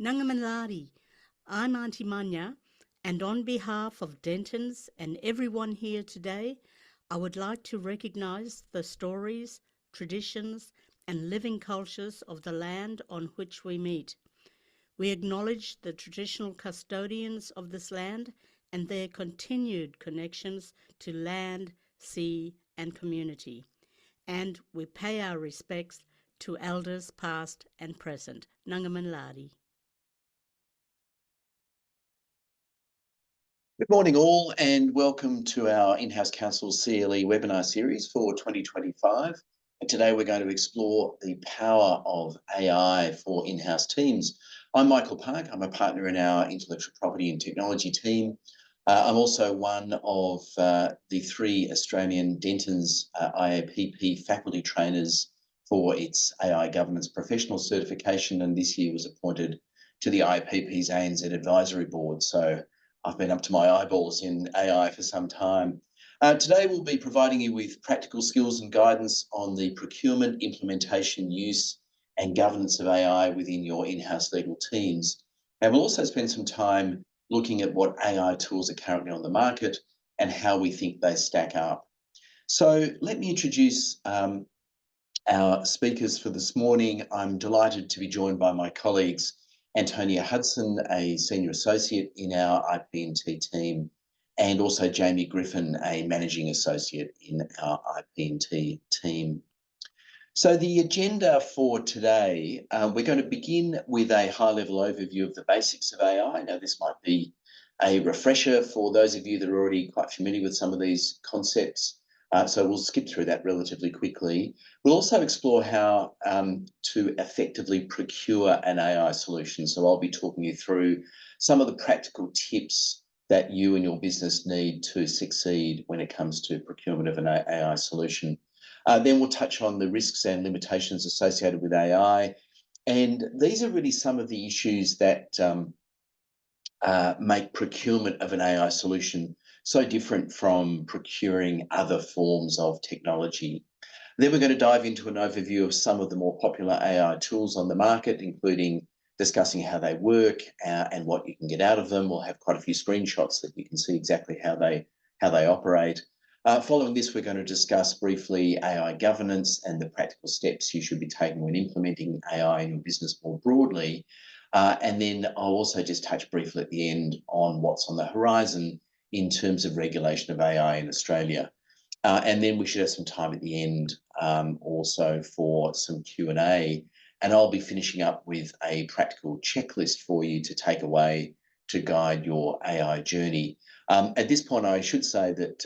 Nangamalari, I'm Auntie Manya, and on behalf of Dentons and everyone here today, I would like to recognise the stories, traditions, and living cultures of the land on which we meet. We acknowledge the traditional custodians of this land and their continued connections to land, sea, and community. And we pay our respects to elders past and present. Nangamalari. Good morning all and welcome to our In-House Counsel CLE webinar series for 2025. And today we're going to explore the power of AI for in-house teams. I'm Michael Park. I'm a partner in our intellectual property and technology team. I'm also one of the 3 Australian Dentons IAPP faculty trainers for its AI governance professional certification, and this year was appointed to the IAPP's ANZ advisory board. So I've been up to my eyeballs in AI for some time. Today we'll be providing you with practical skills and guidance on the procurement, implementation, use and governance of AI within your in-house legal teams. And we'll also spend some time looking at what AI tools are currently on the market and how we think they stack up. So let me introduce our speakers for this morning. I'm delighted to be joined by my colleagues Antonia Hudson, a Senior Associate in our IP&T team, and also Jamie Griffin, a Managing Associate in our IP&T team. So the agenda for today, we're going to begin with a high-level overview of the basics of AI. Now, this might be a refresher for those of you that are already quite familiar with some of these concepts. So we'll skip through that relatively quickly. We'll also explore how to effectively procure an AI solution. So I'll be talking you through some of the practical tips that you and your business need to succeed when it comes to procurement of an AI solution. Then we'll touch on the risks and limitations associated with AI. And these are really some of the issues that make procurement of an AI solution so different from procuring other forms of technology. Then we're going to dive into an overview of some of the more popular AI tools on the market, including discussing how they work and what you can get out of them. We'll have quite a few screenshots that you can see exactly how they operate. Following this, we're going to discuss briefly AI governance and the practical steps you should be taking when implementing AI in your business more broadly. And then I'll also just touch briefly at the end on what's on the horizon in terms of regulation of AI in Australia. And then we should have some time at the end also for some Q&A. And I'll be finishing up with a practical checklist for you to take away to guide your AI journey. At this point, I should say that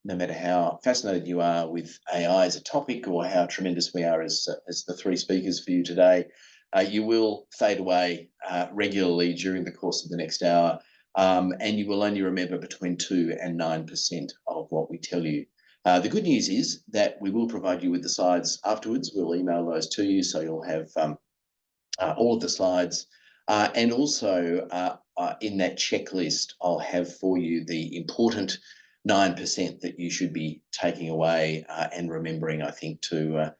no matter how fascinated you are with AI as a topic or how tremendous we are as the 3 speakers for you today, you will fade away regularly during the course of the next hour, and you will only remember between 2 and 9% of what we tell you. The good news is that we will provide you with the slides afterwards. We'll email those to you, so you'll have all of the slides. And also in that checklist, I'll have for you the important 9% that you should be taking away and remembering, I think, to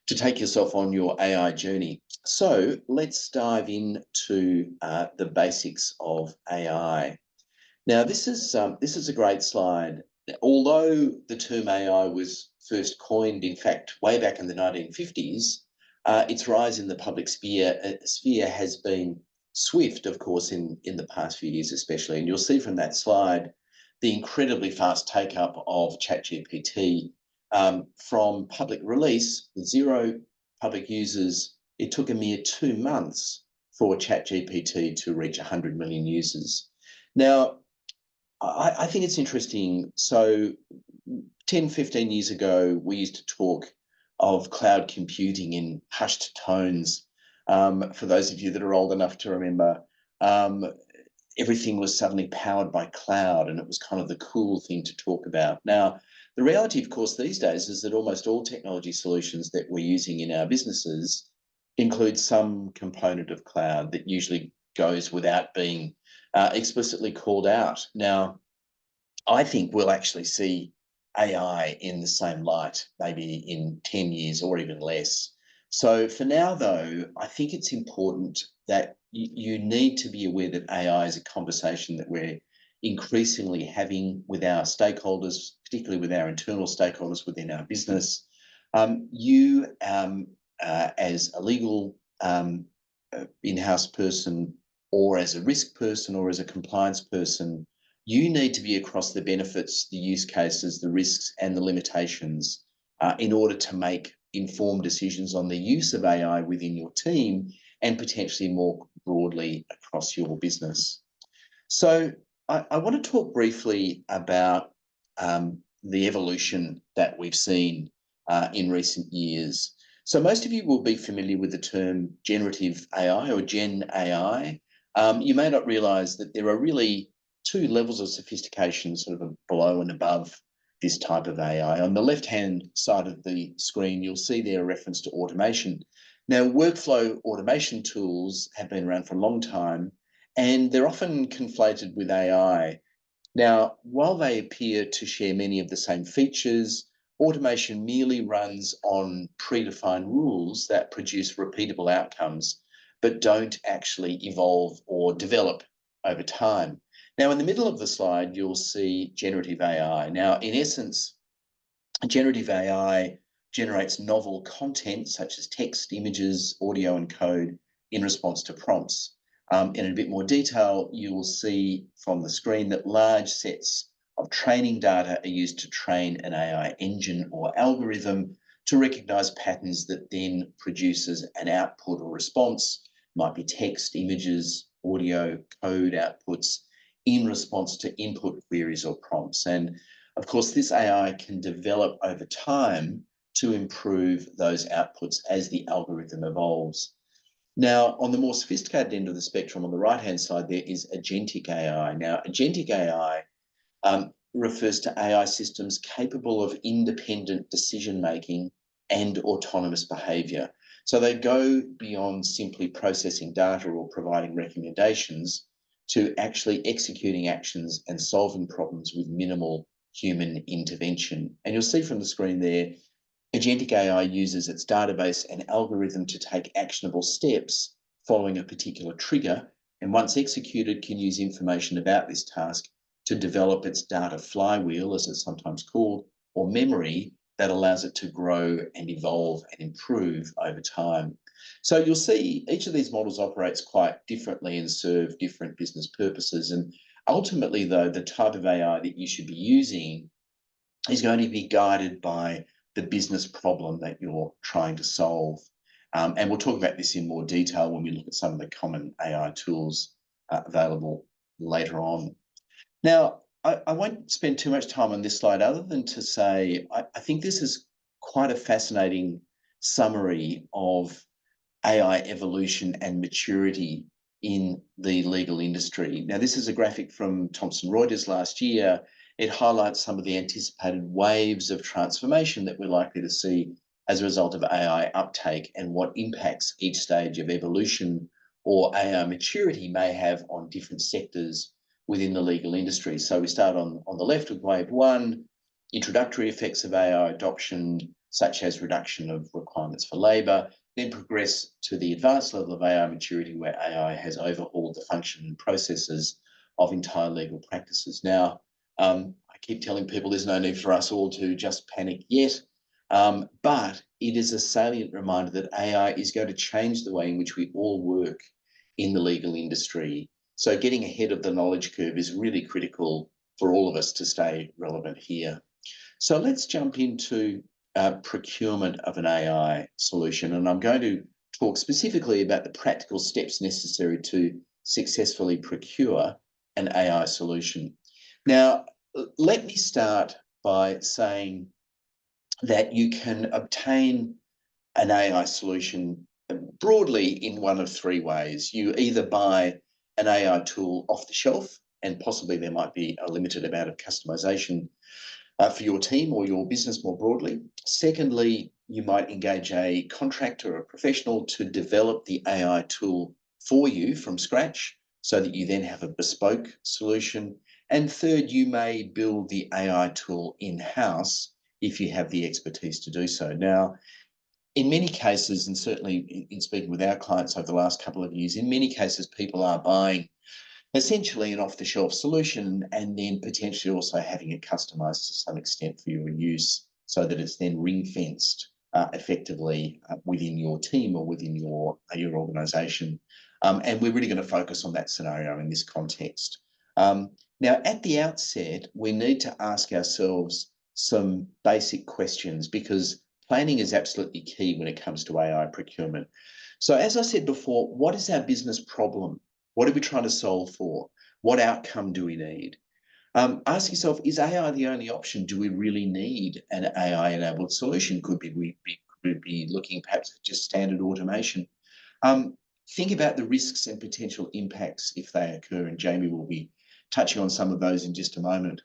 take yourself on your AI journey. So let's dive into the basics of AI. Now, this is a great slide. Although the term AI was first coined, in fact, way back in the 1950s, its rise in the public sphere has been swift, of course, in the past few years especially. And you'll see from that slide the incredibly fast take-up of ChatGPT. From public release, with 0 public users, it took a mere 2 months for ChatGPT to reach 100 million users. Now, I think it's interesting. So 10, 15 years ago, we used to talk of cloud computing in hushed tones. For those of you that are old enough to remember, everything was suddenly powered by cloud, and it was kind of the cool thing to talk about. Now, the reality, of course, these days is that almost all technology solutions that we're using in our businesses include some component of cloud that usually goes without being explicitly called out. Now, I think we'll actually see AI in the same light, maybe in 10 years or even less. So for now, though, I think it's important that you need to be aware that AI is a conversation that we're increasingly having with our stakeholders, particularly with our internal stakeholders within our business. As a legal in-house person, or as a risk person, or as a compliance person, you need to be across the benefits, the use cases, the risks, and the limitations in order to make informed decisions on the use of AI within your team and potentially more broadly across your business. So I want to talk briefly about the evolution that we've seen in recent years. So most of you will be familiar with the term generative AI or Gen AI. You may not realise that there are really two levels of sophistication, sort of below and above this type of AI. On the left-hand side of the screen, you'll see there a reference to automation. Now, workflow automation tools have been around for a long time, and they're often conflated with AI. Now, while they appear to share many of the same features, automation merely runs on predefined rules that produce repeatable outcomes, but don't actually evolve or develop over time. Now, in the middle of the slide, you'll see generative AI. Now, in essence, generative AI generates novel content such as text, images, audio, and code in response to prompts. In a bit more detail, you will see from the screen that large sets of training data are used to train an AI engine or algorithm to recognize patterns that then produces an output or response. It might be text, images, audio, code outputs in response to input queries or prompts. And of course, this AI can develop over time to improve those outputs as the algorithm evolves. Now, on the more sophisticated end of the spectrum, on the right-hand side, there is agentic AI. Now, agentic AI refers to AI systems capable of independent decision-making and autonomous behaviour. So they go beyond simply processing data or providing recommendations to actually executing actions and solving problems with minimal human intervention. And you'll see from the screen there, agentic AI uses its database and algorithm to take actionable steps following a particular trigger, and once executed, can use information about this task to develop its data flywheel, as it's sometimes called, or memory that allows it to grow and evolve and improve over time. So you'll see each of these models operates quite differently and serve different business purposes. And ultimately, though, the type of AI that you should be using is going to be guided by the business problem that you're trying to solve. And we'll talk about this in more detail when we look at some of the common AI tools available later on. Now, I won't spend too much time on this slide other than to say I think this is quite a fascinating summary of AI evolution and maturity in the legal industry. Now, this is a graphic from Thomson Reuters last year. It highlights some of the anticipated waves of transformation that we're likely to see as a result of AI uptake and what impacts each stage of evolution or AI maturity may have on different sectors within the legal industry. So we start on the left with wave one, introductory effects of AI adoption, such as reduction of requirements for labour, then progress to the advanced level of AI maturity where AI has overhauled the function and processes of entire legal practices. Now, I keep telling people there's no need for us all to just panic yet, but it is a salient reminder that AI is going to change the way in which we all work in the legal industry. So getting ahead of the knowledge curve is really critical for all of us to stay relevant here. So let's jump into procurement of an AI solution. And I'm going to talk specifically about the practical steps necessary to successfully procure an AI solution. Now, let me start by saying that you can obtain an AI solution broadly in one of three ways. You either buy an AI tool off the shelf, and possibly there might be a limited amount of customization for your team or your business more broadly. Secondly, you might engage a contractor or a professional to develop the AI tool for you from scratch so that you then have a bespoke solution. And third, you may build the AI tool in-house if you have the expertise to do so. Now, in many cases, and certainly in speaking with our clients over the last couple of years, in many cases, people are buying essentially an off-the-shelf solution and then potentially also having it customized to some extent for your use so that it's then ring-fenced effectively within your team or within your organization. And we're really going to focus on that scenario in this context. Now, at the outset, we need to ask ourselves some basic questions because planning is absolutely key when it comes to AI procurement. So as I said before, what is our business problem? What are we trying to solve for? What outcome do we need? Ask yourself, is AI the only option? Do we really need an AI-enabled solution? Could we be looking perhaps at just standard automation? Think about the risks and potential impacts if they occur, and Jamie will be touching on some of those in just a moment.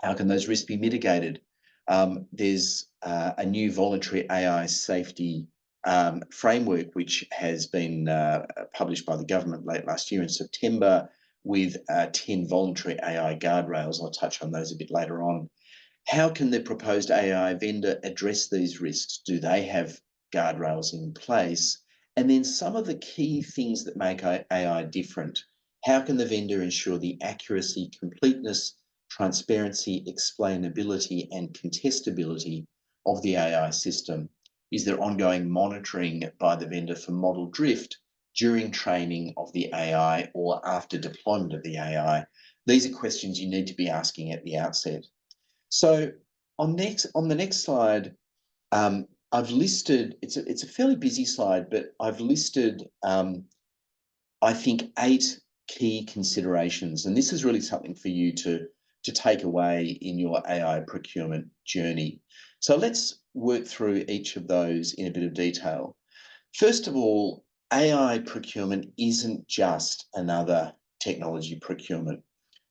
How can those risks be mitigated? There's a new voluntary AI safety framework which has been published by the government late last year in September with 10 voluntary AI guardrails. I'll touch on those a bit later on. How can the proposed AI vendor address these risks? Do they have guardrails in place? And then some of the key things that make AI different. How can the vendor ensure the accuracy, completeness, transparency, explainability, and contestability of the AI system? Is there ongoing monitoring by the vendor for model drift during training of the AI or after deployment of the AI? These are questions you need to be asking at the outset. So on the next slide, I've listed, it's a fairly busy slide, but I've listed, I think, 8 key considerations. And this is really something for you to take away in your AI procurement journey. So let's work through each of those in a bit of detail. First of all, AI procurement isn't just another technology procurement.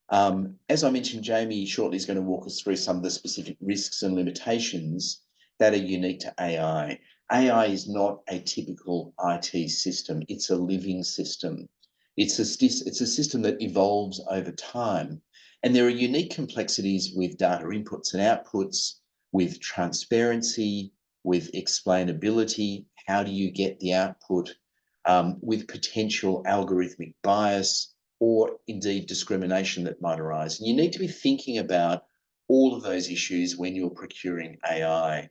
As I mentioned, Jamie shortly is going to walk us through some of the specific risks and limitations that are unique to AI. AI is not a typical IT system. It's a living system. It's a system that evolves over time. And there are unique complexities with data inputs and outputs, with transparency, with explainability. How do you get the output? With potential algorithmic bias or indeed discrimination that might arise. And you need to be thinking about all of those issues when you're procuring AI.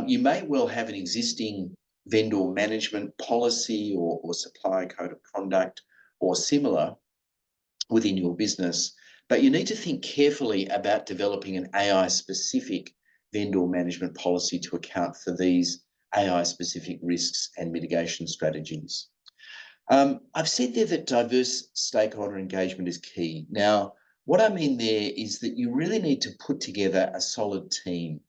You may well have an existing vendor management policy or supplier code of conduct or similar within your business, but you need to think carefully about developing an AI-specific vendor management policy to account for these AI-specific risks and mitigation strategies. I've said there that diverse stakeholder engagement is key. Now, what I mean there is that you really need to put together a solid team.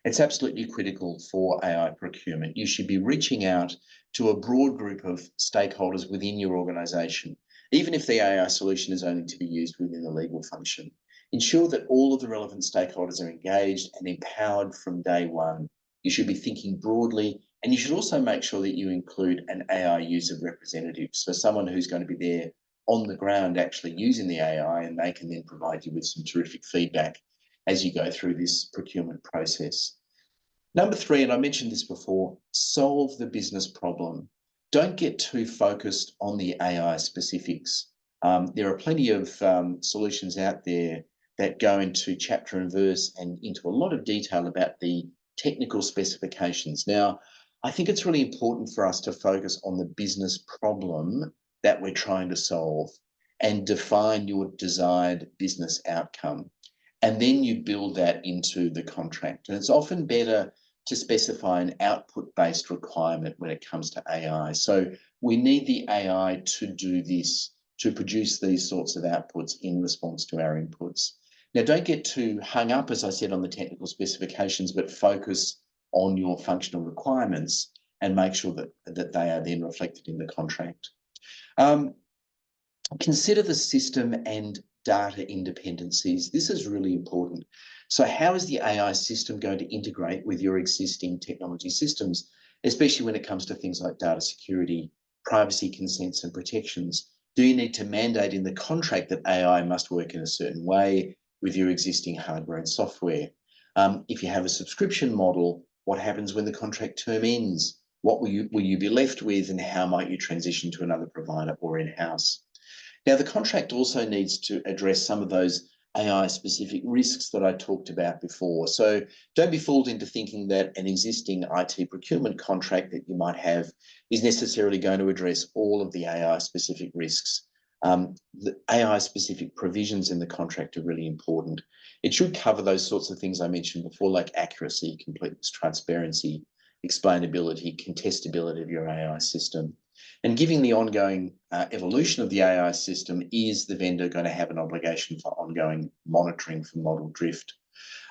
It's absolutely critical for AI procurement. You should be reaching out to a broad group of stakeholders within your organisation, even if the AI solution is only to be used within the legal function. Ensure that all of the relevant stakeholders are engaged and empowered from day one. You should be thinking broadly, and you should also make sure that you include an AI user representative, so someone who's going to be there on the ground actually using the AI, and they can then provide you with some terrific feedback as you go through this procurement process. Number 3, and I mentioned this before, solve the business problem. Don't get too focused on the AI specifics. There are plenty of solutions out there that go into chapter and verse and into a lot of detail about the technical specifications. Now, I think it's really important for us to focus on the business problem that we're trying to solve and define your desired business outcome. And then you build that into the contract. And it's often better to specify an output-based requirement when it comes to AI. So we need the AI to do this, to produce these sorts of outputs in response to our inputs. Now, don't get too hung up, as I said, on the technical specifications, but focus on your functional requirements and make sure that they are then reflected in the contract. Consider the system and data independencies. This is really important. So how is the AI system going to integrate with your existing technology systems, especially when it comes to things like data security, privacy consents and protections? Do you need to mandate in the contract that AI must work in a certain way with your existing hardware and software? If you have a subscription model, What happens when the contract term ends? What will you be left with, and how might you transition to another provider or in-house? Now, the contract also needs to address some of those AI-specific risks that I talked about before. So don't be fooled into thinking that an existing IT procurement contract that you might have is necessarily going to address all of the AI-specific risks. The AI-specific provisions in the contract are really important. It should cover those sorts of things I mentioned before, like accuracy, completeness, transparency, explainability, contestability of your AI system. And given the ongoing evolution of the AI system, is the vendor going to have an obligation for ongoing monitoring for model drift?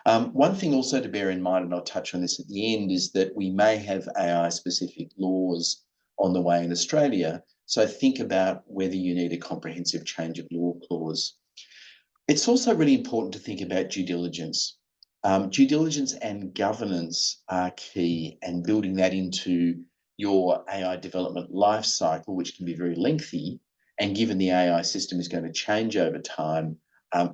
One thing also to bear in mind, and I'll touch on this at the end, is that we may have AI-specific laws on the way in Australia. So think about whether you need a comprehensive change of law clause. It's also really important to think about due diligence. Due diligence and governance are key, and building that into your AI development life cycle, which can be very lengthy, and given the AI system is going to change over time,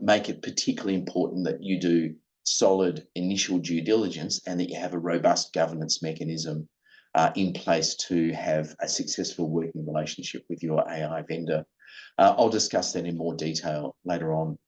make it particularly important that you do solid initial due diligence and that you have a robust governance mechanism in place to have a successful working relationship with your AI vendor. I'll discuss that in more detail later on.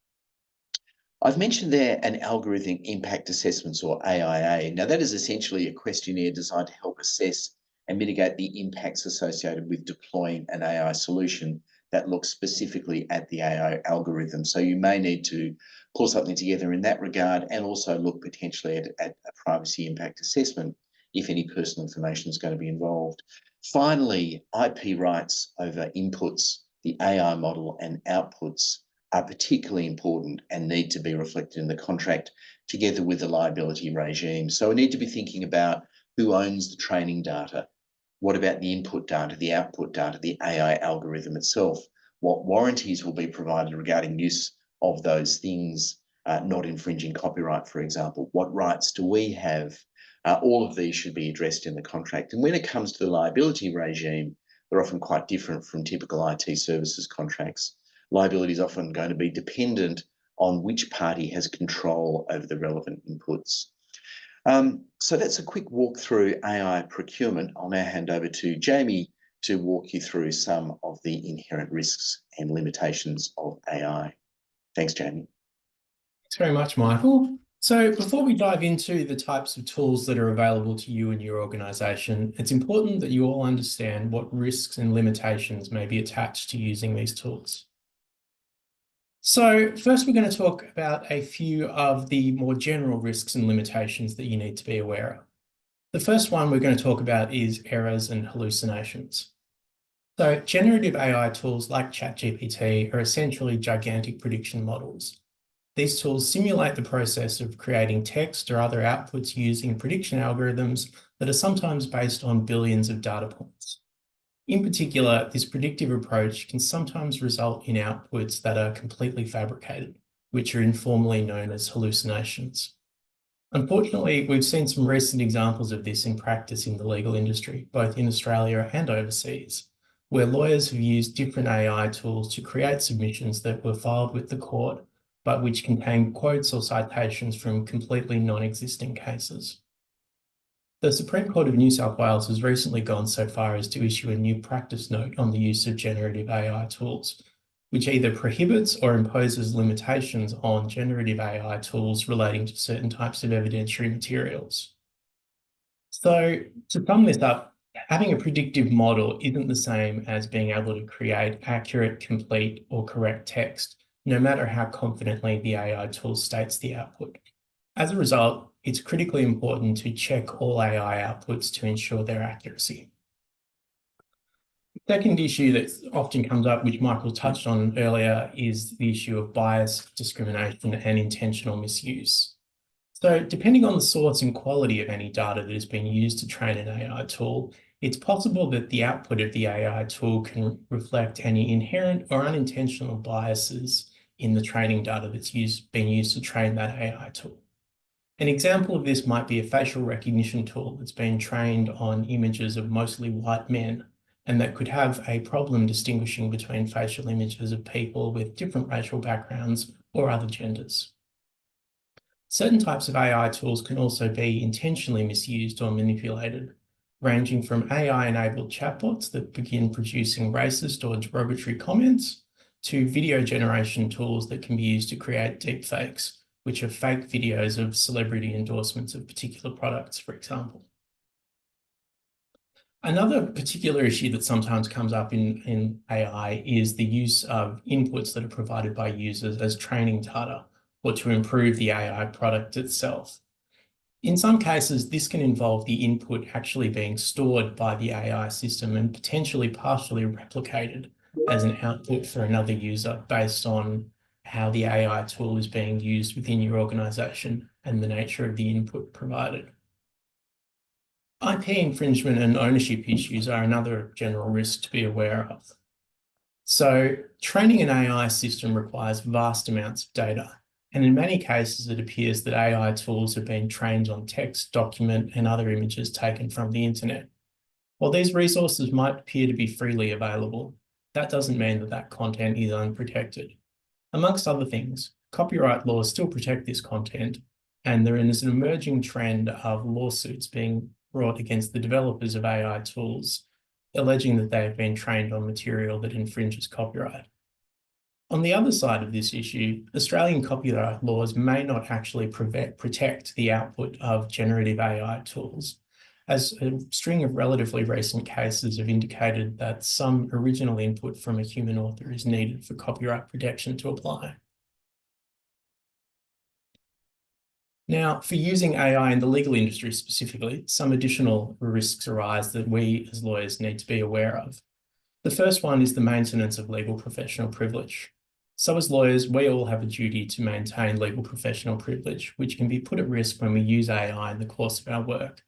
I've mentioned there an algorithmic impact assessments, or AIA. Now, that is essentially a questionnaire designed to help assess and mitigate the impacts associated with deploying an AI solution that looks specifically at the AI algorithm. So you may need to pull something together in that regard, and also look potentially at a privacy impact assessment if any personal information is going to be involved. Finally, IP rights over inputs, the AI model, and outputs are particularly important and need to be reflected in the contract together with the liability regime. So we need to be thinking about who owns the training data. What about the input data, the output data, the AI algorithm itself? What warranties will be provided regarding use of those things, not infringing copyright, for example? What rights do we have? All of these should be addressed in the contract. And when it comes to the liability regime, they're often quite different from typical IT services contracts. Liability is often going to be dependent on which party has control over the relevant inputs. So that's a quick walk through AI procurement. I'll now hand over to Jamie to walk you through some of the inherent risks and limitations of AI. Thanks, Jamie. Thanks very much, Michael. So before we dive into the types of tools that are available to you and your organisation, it's important that you all understand what risks and limitations may be attached to using these tools. So first, we're going to talk about a few of the more general risks and limitations that you need to be aware of. The first one we're going to talk about is errors and hallucinations. So generative AI tools like ChatGPT are essentially gigantic prediction models. These tools simulate the process of creating text or other outputs using prediction algorithms that are sometimes based on billions of data points. In particular, this predictive approach can sometimes result in outputs that are completely fabricated, which are informally known as hallucinations. Unfortunately, we've seen some recent examples of this in practice in the legal industry, both in Australia and overseas, where lawyers have used different AI tools to create submissions that were filed with the court, but which contain quotes or citations from completely non-existing cases. The Supreme Court of New South Wales has recently gone so far as to issue a new practice note on the use of generative AI tools, which either prohibits or imposes limitations on generative AI tools relating to certain types of evidentiary materials. So to sum this up, having a predictive model isn't the same as being able to create accurate, complete, or correct text, no matter how confidently the AI tool states the output. As a result, it's critically important to check all AI outputs to ensure their accuracy. The second issue that often comes up, which Michael touched on earlier, is the issue of bias, discrimination, and intentional misuse. So depending on the source and quality of any data that is being used to train an AI tool, it's possible that the output of the AI tool can reflect any inherent or unintentional biases in the training data that's being used to train that AI tool. An example of this might be a facial recognition tool that's been trained on images of mostly white men, and that could have a problem distinguishing between facial images of people with different racial backgrounds or other genders. Certain types of AI tools can also be intentionally misused or manipulated, ranging from AI-enabled chatbots that begin producing racist or derogatory comments to video generation tools that can be used to create deepfakes, which are fake videos of celebrity endorsements of particular products, for example. Another particular issue that sometimes comes up in AI is the use of inputs that are provided by users as training data or to improve the AI product itself. In some cases, this can involve the input actually being stored by the AI system and potentially partially replicated as an output for another user based on how the AI tool is being used within your organization and the nature of the input provided. IP infringement and ownership issues are another general risk to be aware of. So, training an AI system requires vast amounts of data, and in many cases it appears that AI tools have been trained on text, document, and other images taken from the internet. While these resources might appear to be freely available, that doesn't mean that that content is unprotected. Amongst other things, copyright laws still protect this content, and there is an emerging trend of lawsuits being brought against the developers of AI tools, alleging that they have been trained on material that infringes copyright. On the other side of this issue, Australian copyright laws may not actually protect the output of generative AI tools, as a string of relatively recent cases have indicated that some original input from a human author is needed for copyright protection to apply. Now, for using AI in the legal industry specifically, some additional risks arise that we as lawyers need to be aware of. The first one is the maintenance of legal professional privilege. So as lawyers, we all have a duty to maintain legal professional privilege, which can be put at risk when we use AI in the course of our work.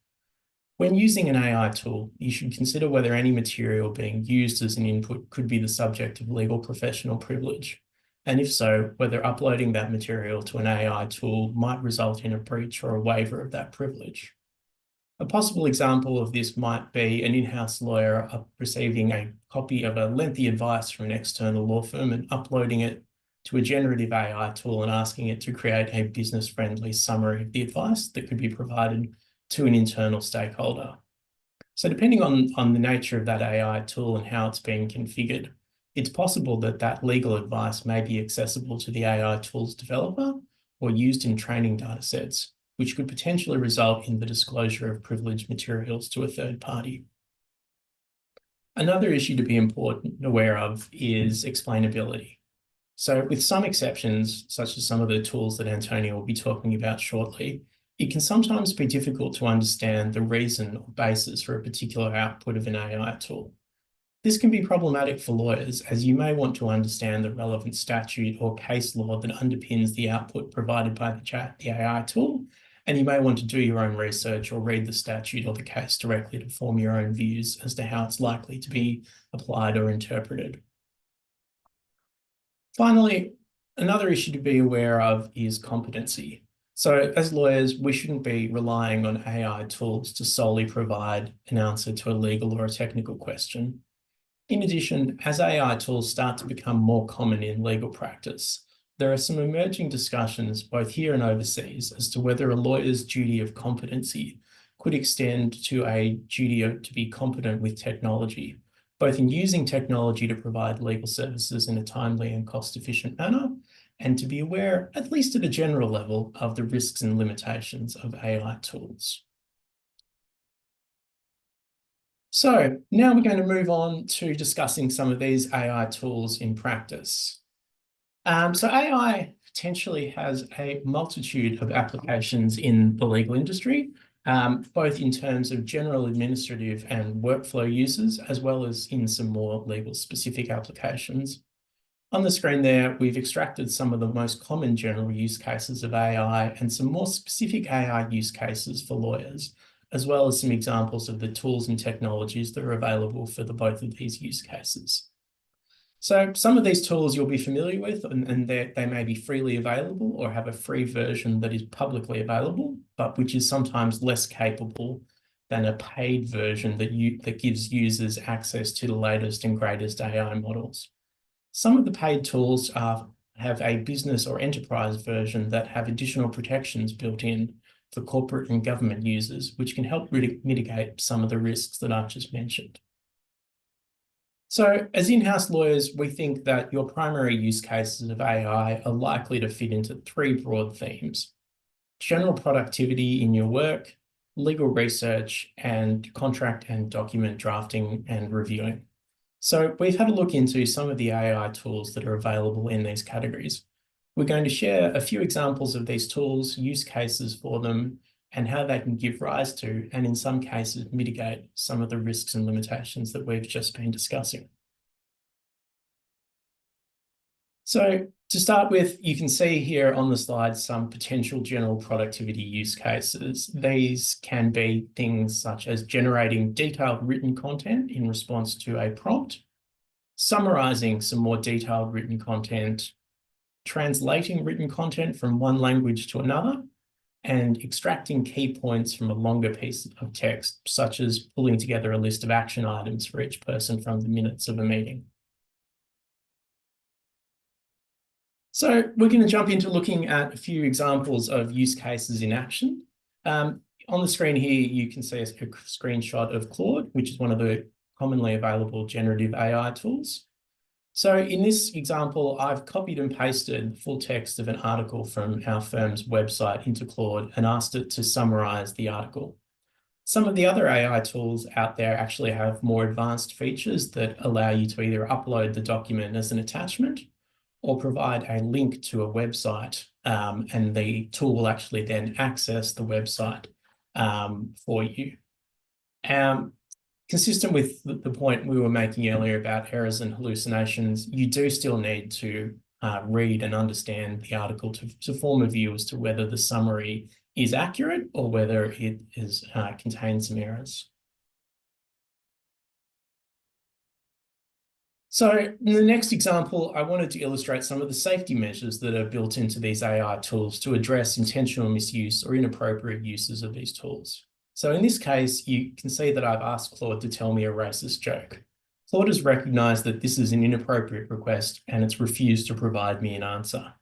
When using an AI tool, you should consider whether any material being used as an input could be the subject of legal professional privilege, and if so, whether uploading that material to an AI tool might result in a breach or a waiver of that privilege. A possible example of this might be an in-house lawyer receiving a copy of a lengthy advice from an external law firm and uploading it to a generative AI tool and asking it to create a business-friendly summary of the advice that could be provided to an internal stakeholder. So depending on the nature of that AI tool and how it's being configured, it's possible that that legal advice may be accessible to the AI tool's developer or used in training data sets, which could potentially result in the disclosure of privileged materials to a third party. Another issue to be aware of is explainability. So with some exceptions, such as some of the tools that Antonio will be talking about shortly, it can sometimes be difficult to understand the reason or basis for a particular output of an AI tool. This can be problematic for lawyers, as you may want to understand the relevant statute or case law that underpins the output provided by the AI tool, and you may want to do your own research or read the statute or the case directly to form your own views as to how it's likely to be applied or interpreted. Finally, another issue to be aware of is competency. So as lawyers, we shouldn't be relying on AI tools to solely provide an answer to a legal or a technical question. In addition, as AI tools start to become more common in legal practice, there are some emerging discussions, both here and overseas, as to whether a lawyer's duty of competency could extend to a duty to be competent with technology, both in using technology to provide legal services in a timely and cost-efficient manner, and to be aware, at least at a general level, of the risks and limitations of AI tools. So now we're going to move on to discussing some of these AI tools in practice. So AI potentially has a multitude of applications in the legal industry, both in terms of general administrative and workflow uses, as well as in some more legal specific applications. On the screen there, we've extracted some of the most common general use cases of AI and some more specific AI use cases for lawyers, as well as some examples of the tools and technologies that are available for both of these use cases. So some of these tools you'll be familiar with, and they may be freely available or have a free version that is publicly available, but which is sometimes less capable than a paid version that gives users access to the latest and greatest AI models. Some of the paid tools are have a business or enterprise version that have additional protections built in for corporate and government users, which can help mitigate some of the risks that I've just mentioned. So as in-house lawyers, we think that your primary use cases of AI are likely to fit into 3 broad themes: general productivity in your work, legal research, and contract and document drafting and reviewing. So we've had a look into some of the AI tools that are available in these categories. We're going to share a few examples of these tools, use cases for them, and how they can give rise to, and in some cases, mitigate some of the risks and limitations that we've just been discussing. So to start with, you can see here on the slide some potential general productivity use cases. These can be things such as generating detailed written content in response to a prompt, summarizing some more detailed written content, translating written content from one language to another, and extracting key points from a longer piece of text, such as pulling together a list of action items for each person from the minutes of a meeting. So we're going to jump into looking at a few examples of use cases in action. On the screen here, you can see a screenshot of Claude, which is one of the commonly available generative AI tools. So in this example, I've copied and pasted the full text of an article from our firm's website into Claude and asked it to summarize the article. Some of the other AI tools out there actually have more advanced features that allow you to either upload the document as an attachment or provide a link to a website, and the tool will actually then access the website for you. Consistent with the point we were making earlier about errors and hallucinations, you do still need to read and understand the article to form a view as to whether the summary is accurate or whether it contains some errors. So in the next example, I wanted to illustrate some of the safety measures that are built into these AI tools to address intentional misuse or inappropriate uses of these tools. So in this case, you can see that I've asked Claude to tell me a racist joke. Claude has recognized that this is an inappropriate request and it's refused to provide me an answer.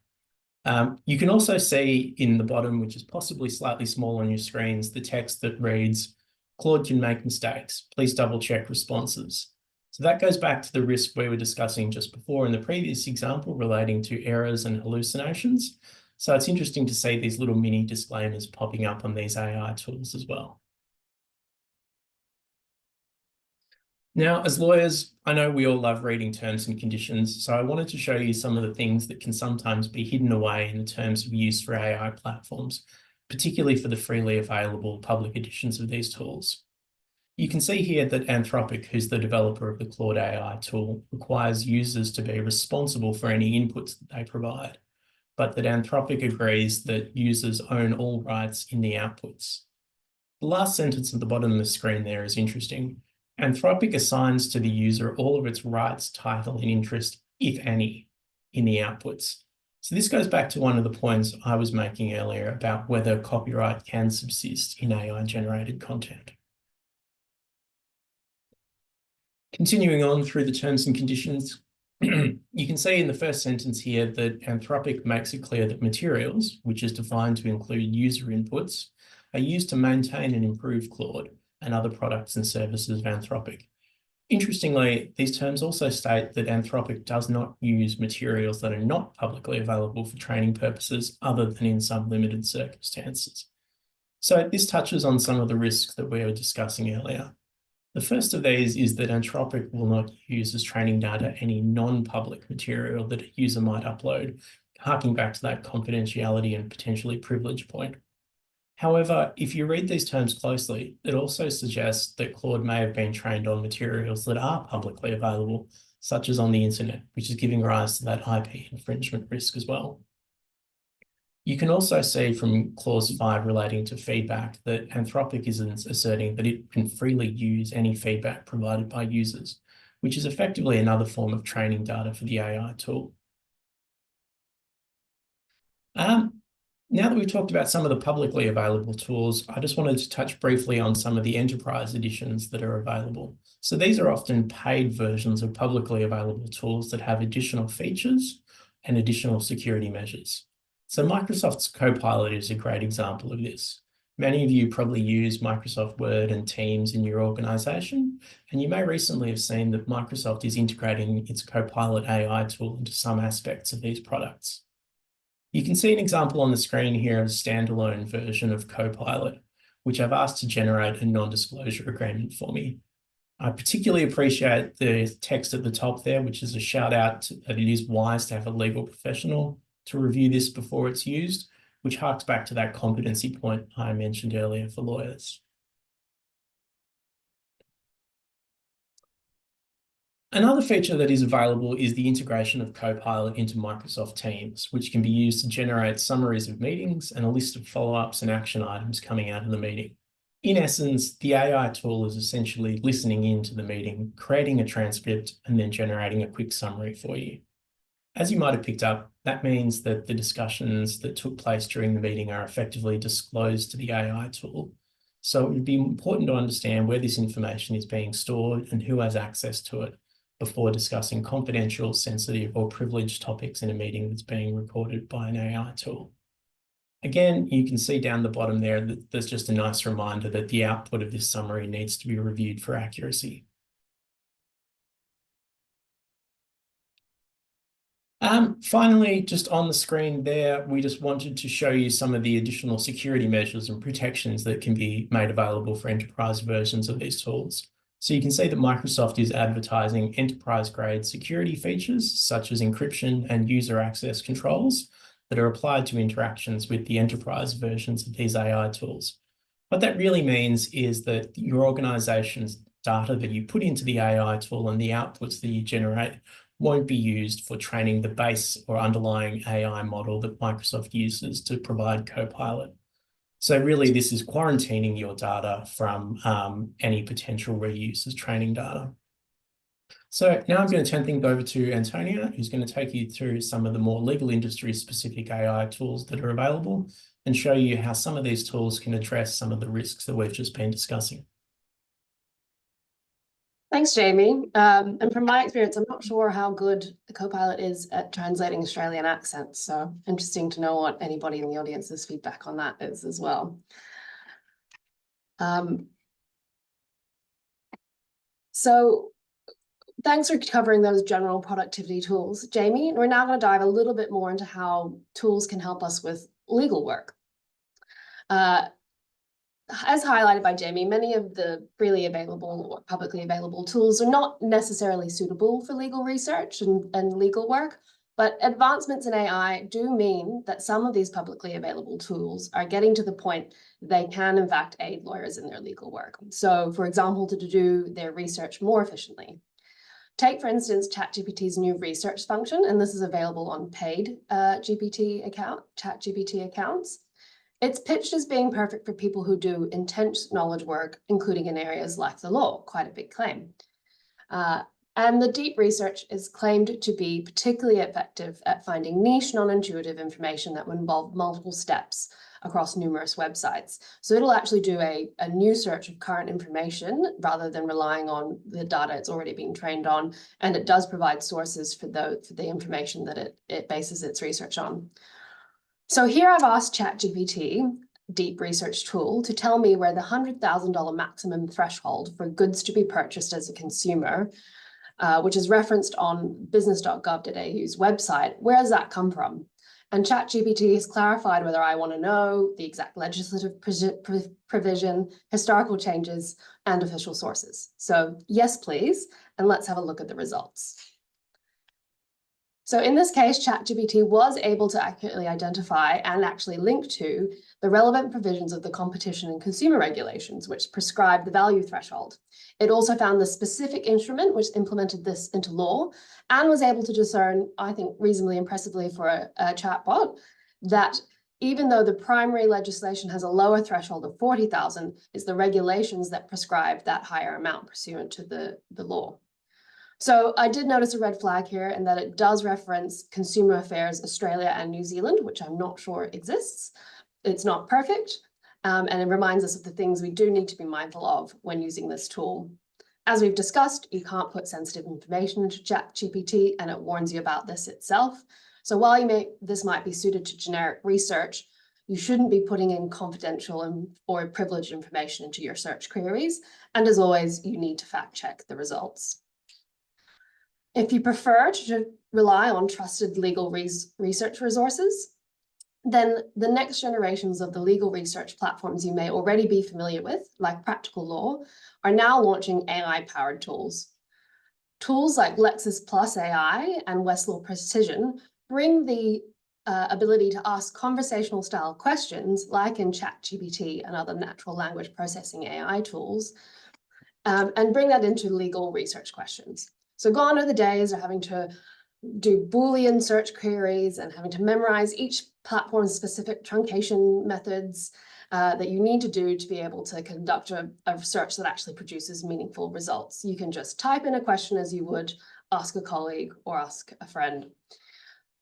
You can also see in the bottom, which is possibly slightly small on your screens, the text that reads, "Claude can make mistakes. Please double check responses." So that goes back to the risk we were discussing just before in the previous example relating to errors and hallucinations. So it's interesting to see these little mini disclaimers popping up on these AI tools as well. Now, as lawyers, I know we all love reading terms and conditions, so I wanted to show you some of the things that can sometimes be hidden away in the terms of use for AI platforms, particularly for the freely available public editions of these tools. You can see here that Anthropic, who's the developer of the Claude AI tool, requires users to be responsible for any inputs that they provide, but that Anthropic agrees that users own all rights in the outputs. The last sentence at the bottom of the screen there is interesting. Anthropic assigns to the user all of its rights, title, and interest, if any, in the outputs. So this goes back to one of the points I was making earlier about whether copyright can subsist in AI-generated content. Continuing on through the terms and conditions, you can see in the first sentence here that Anthropic makes it clear that materials, which is defined to include user inputs, are used to maintain and improve Claude and other products and services of Anthropic. Interestingly, these terms also state that Anthropic does not use materials that are not publicly available for training purposes other than in some limited circumstances. So this touches on some of the risks that we were discussing earlier. The first of these is that Anthropic will not use as training data any non-public material that a user might upload, harking back to that confidentiality and potentially privilege point. However, if you read these terms closely, it also suggests that Claude may have been trained on materials that are publicly available, such as on the internet, which is giving rise to that IP infringement risk as well. You can also see from clause 5 relating to feedback that Anthropic is asserting that it can freely use any feedback provided by users, which is effectively another form of training data for the AI tool. Now that we've talked about some of the publicly available tools, I just wanted to touch briefly on some of the enterprise editions that are available. So these are often paid versions of publicly available tools that have additional features and additional security measures. So Microsoft's Copilot is a great example of this. Many of you probably use Microsoft Word and Teams in your organization, and you may recently have seen that Microsoft is integrating its Copilot AI tool into some aspects of these products. You can see an example on the screen here of a standalone version of Copilot, which I've asked to generate a non-disclosure agreement for me. I particularly appreciate the text at the top there, which is a shout out that it is wise to have a legal professional to review this before it's used, which harks back to that competency point I mentioned earlier for lawyers. Another feature that is available is the integration of Copilot into Microsoft Teams, which can be used to generate summaries of meetings and a list of follow-ups and action items coming out of the meeting. In essence, the AI tool is essentially listening into the meeting, creating a transcript, and then generating a quick summary for you. As you might have picked up, that means that the discussions that took place during the meeting are effectively disclosed to the AI tool. So it would be important to understand where this information is being stored and who has access to it before discussing confidential, sensitive, or privileged topics in a meeting that's being recorded by an AI tool. Again, you can see down the bottom there that there's just a nice reminder that the output of this summary needs to be reviewed for accuracy. Finally, just on the screen there, we just wanted to show you some of the additional security measures and protections that can be made available for enterprise versions of these tools. So you can see that Microsoft is advertising enterprise-grade security features, such as encryption and user access controls, that are applied to interactions with the enterprise versions of these AI tools. What that really means is that your organization's data that you put into the AI tool and the outputs that you generate won't be used for training the base or underlying AI model that Microsoft uses to provide Copilot. So really, this is quarantining your data from any potential reuse as training data. So now I'm going to turn things over to Antonia, who's going to take you through some of the more legal industry-specific AI tools that are available and show you how some of these tools can address some of the risks that we've just been discussing. Thanks, Jamie. And from my experience, I'm not sure how good the Copilot is at translating Australian accents. So interesting to know what anybody in the audience's feedback on that is as well. So thanks for covering those general productivity tools, Jamie. We're now going to dive a little bit more into how tools can help us with legal work. As highlighted by Jamie, many of the freely available or publicly available tools are not necessarily suitable for legal research and legal work, but advancements in AI do mean that some of these publicly available tools are getting to the point they can, in fact, aid lawyers in their legal work. So, for example, to do their research more efficiently. Take, for instance, ChatGPT's new research function, and this is available on paid ChatGPT accounts. It's pitched as being perfect for people who do intense knowledge work, including in areas like the law, quite a big claim. And the deep research is claimed to be particularly effective at finding niche, non-intuitive information that would involve multiple steps across numerous websites. So it'll actually do a new search of current information rather than relying on the data it's already been trained on. And it does provide sources for the information that it bases its research on. So here I've asked ChatGPT, deep research tool, to tell me where the $100,000 maximum threshold for goods to be purchased as a consumer, which is referenced on business.gov.au's website, where does that come from? And ChatGPT has clarified whether I want to know the exact legislative provision, historical changes, and official sources. So yes, please, and let's have a look at the results. So in this case, ChatGPT was able to accurately identify and actually link to the relevant provisions of the competition and consumer regulations, which prescribe the value threshold. It also found the specific instrument which implemented this into law and was able to discern, I think reasonably impressively for a chatbot, that even though the primary legislation has a lower threshold of 40,000, it's the regulations that prescribe that higher amount pursuant to the law. So I did notice a red flag here in that it does reference Consumer Affairs Australia and New Zealand, which I'm not sure exists. It's not perfect, and it reminds us of the things we do need to be mindful of when using this tool. As we've discussed, you can't put sensitive information into ChatGPT, and it warns you about this itself. So while this might be suited to generic research, you shouldn't be putting in confidential or privileged information into your search queries. And as always, you need to fact check the results. If you prefer to rely on trusted legal research resources, then the next generations of the legal research platforms you may already be familiar with, like Practical Law, are now launching AI-powered tools. Tools like Lexis Plus AI and Westlaw Precision bring the ability to ask conversational style questions like in ChatGPT and other natural language processing AI tools, and bring that into legal research questions. So gone are the days of having to do Boolean search queries and having to memorize each platform's specific truncation methods that you need to do to be able to conduct a search that actually produces meaningful results. You can just type in a question as you would ask a colleague or ask a friend.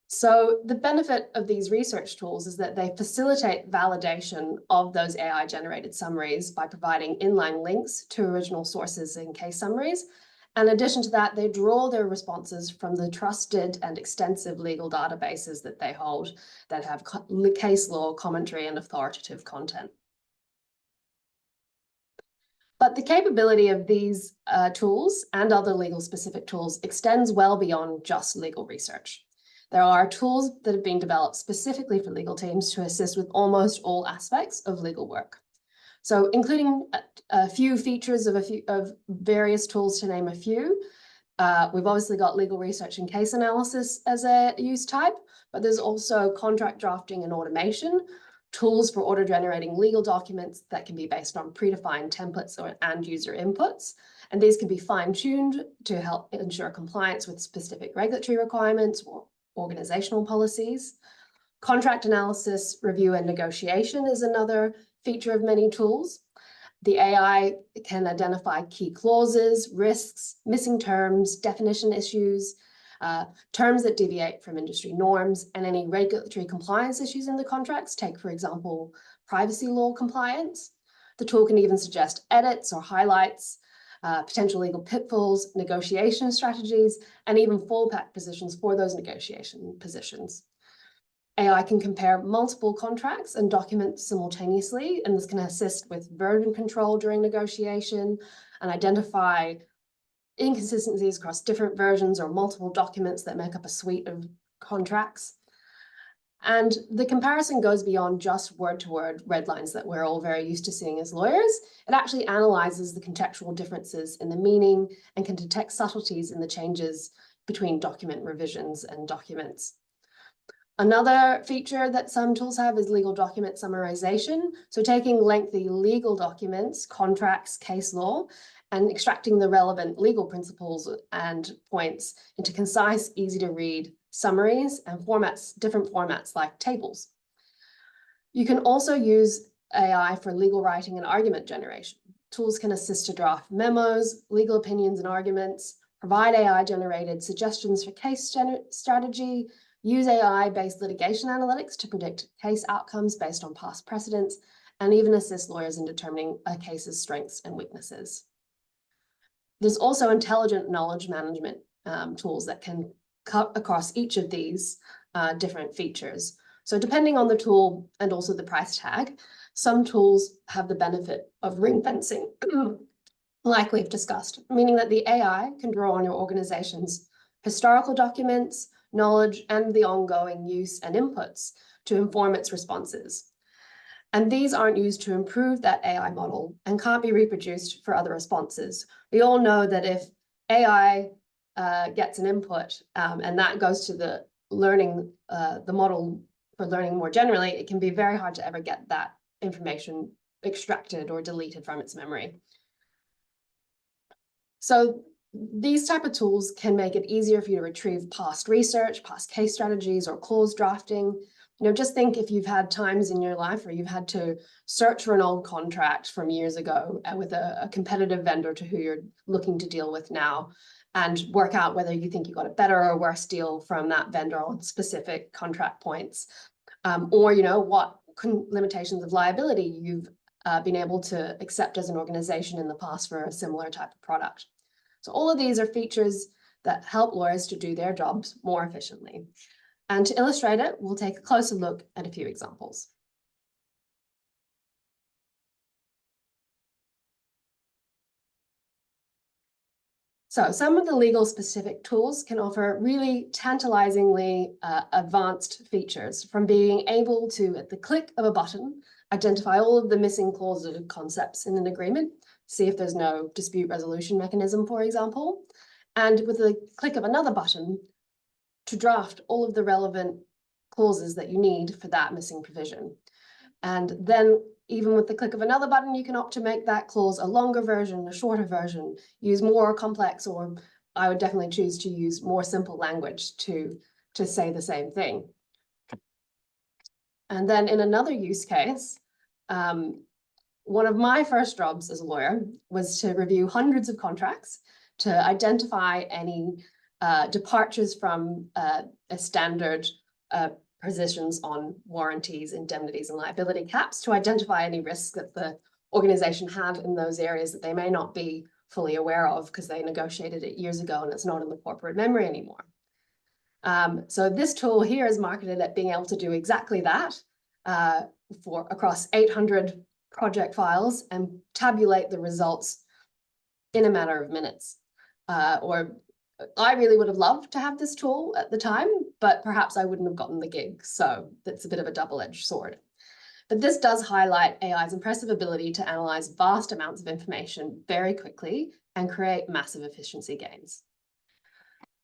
So the benefit of these research tools is that they facilitate validation of those AI-generated summaries by providing inline links to original sources and case summaries. In addition to that, they draw their responses from the trusted and extensive legal databases that they hold that have case law, commentary, and authoritative content. But the capability of these tools and other legal-specific tools extends well beyond just legal research. There are tools that have been developed specifically for legal teams to assist with almost all aspects of legal work. So including a few features of various tools, to name a few. We've obviously got legal research and case analysis as a use type, but there's also contract drafting and automation, tools for auto-generating legal documents that can be based on predefined templates and user inputs. And these can be fine-tuned to help ensure compliance with specific regulatory requirements or organizational policies. Contract analysis, review, and negotiation is another feature of many tools. The AI can identify key clauses, risks, missing terms, definition issues, terms that deviate from industry norms, and any regulatory compliance issues in the contracts. Take, for example, privacy law compliance. The tool can even suggest edits or highlights, potential legal pitfalls, negotiation strategies, and even fallback positions for those negotiation positions. AI can compare multiple contracts and documents simultaneously, and this can assist with version control during negotiation and identify inconsistencies across different versions or multiple documents that make up a suite of contracts. And the comparison goes beyond just word-to-word red lines that we're all very used to seeing as lawyers. It actually analyzes the contextual differences in the meaning and can detect subtleties in the changes between document revisions and documents. Another feature that some tools have is legal document summarization. So taking lengthy legal documents, contracts, case law, and extracting the relevant legal principles and points into concise, easy to read summaries and formats, different formats like tables. You can also use AI for legal writing and argument generation. Tools can assist to draft memos, legal opinions and arguments, provide AI-generated suggestions for case strategy, use AI-based litigation analytics to predict case outcomes based on past precedents, and even assist lawyers in determining a case's strengths and weaknesses. There's also intelligent knowledge management tools that can cut across each of these different features. So depending on the tool and also the price tag, some tools have the benefit of ring fencing, like we've discussed, meaning that the AI can draw on your organization's historical documents, knowledge, and the ongoing use and inputs to inform its responses. And these aren't used to improve that AI model and can't be reproduced for other responses. We all know that if AI gets an input and that goes to the learning, the model for learning more generally, it can be very hard to ever get that information extracted or deleted from its memory. So these type of tools can make it easier for you to retrieve past research, past case strategies, or clause drafting. You know, just think if you've had times in your life where you've had to search for an old contract from years ago with a competitive vendor to who you're looking to deal with now, and work out whether you think you got a better or worse deal from that vendor on specific contract points, or you know what limitations of liability you've been able to accept as an organization in the past for a similar type of product. So all of these are features that help lawyers to do their jobs more efficiently. And to illustrate it, we'll take a closer look at a few examples. So some of the legal specific tools can offer really tantalizingly advanced features, from being able to, at the click of a button, identify all of the missing clauses or concepts in an agreement, see if there's no dispute resolution mechanism, for example, and with the click of another button, to draft all of the relevant clauses that you need for that missing provision. And then even with the click of another button, you can opt to make that clause a longer version, a shorter version, use more complex, or I would definitely choose to use more simple language to say the same thing. And then in another use case, one of my first jobs as a lawyer was to review hundreds of contracts to identify any departures from a standard positions on warranties, indemnities, and liability caps, to identify any risks that the organization had in those areas that they may not be fully aware of because they negotiated it years ago and it's not in the corporate memory anymore. So this tool here is marketed at being able to do exactly that for across 800 project files and tabulate the results in a matter of minutes. Or I really would have loved to have this tool at the time, but perhaps I wouldn't have gotten the gig. So that's a bit of a double-edged sword. But this does highlight AI's impressive ability to analyze vast amounts of information very quickly and create massive efficiency gains.